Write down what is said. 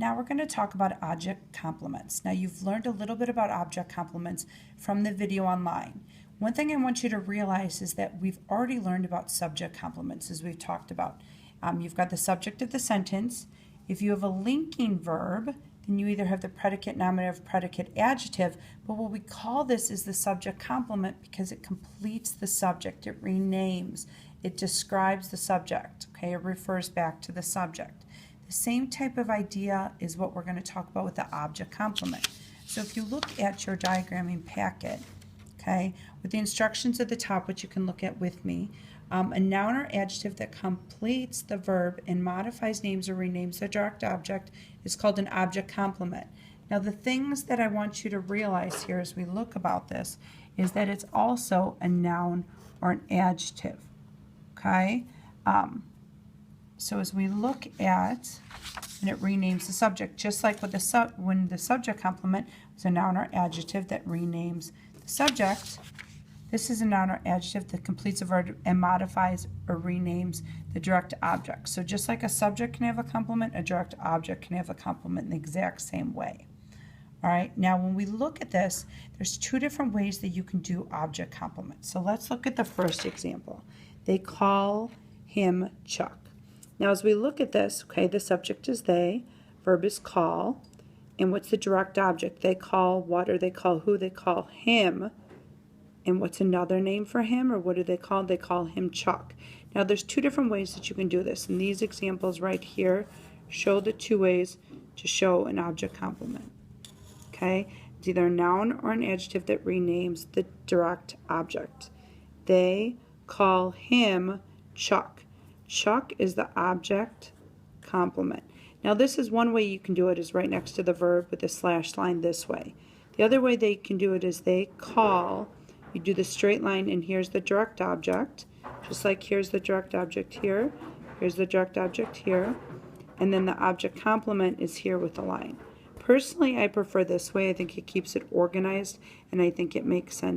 Now we're going to talk about object complements. Now you've learned a little bit about object complements from the video online. One thing I want you to realize is that we've already learned about subject complements, as we've talked about. You've got the subject of the sentence. If you have a linking verb, then you either have the predicate, nominative, predicate, adjective, but what we call this is the subject complement because it completes the subject, it renames, it describes the subject, okay? It refers back to the subject. The same type of idea is what we're going to talk about with the object complement. So if you look at your diagramming packet, okay, with the instructions at the top, which you can look at with me, a noun or adjective that completes the verb and modifies names or renames the direct object is called an object complement. Now the things that I want you to realize here as we look about this is that it's also a noun or an adjective, okay? So as we look at, and it renames the subject, just like with when the subject complement was a noun or adjective that renames the subject, this is a noun or adjective that completes a verb and modifies or renames the direct object. So just like a subject can have a complement, a direct object can have a complement in the exact same way. All right, now when we look at this, there's two different ways that you can do object complements. So let's look at the first example. They call him Chuck. Now as we look at this, okay, the subject is they, verb is call, and what's the direct object? They call what, or they call who? They call him. And what's another name for him, or what do they call? They call him Chuck. Now there's two different ways that you can do this, and these examples right here show the two ways to show an object complement. Okay, it's either a noun or an adjective that renames the direct object. They call him Chuck. Chuck is the object complement. Now this is one way you can do it, is right next to the verb with the slash line this way. The other way they can do it is they call, you do the straight line, and here's the direct object, just like here's the direct object here, here's the direct object here, and then the object complement is here with the line. Personally, I prefer this way. I think it keeps it organized, and I think it makes sense.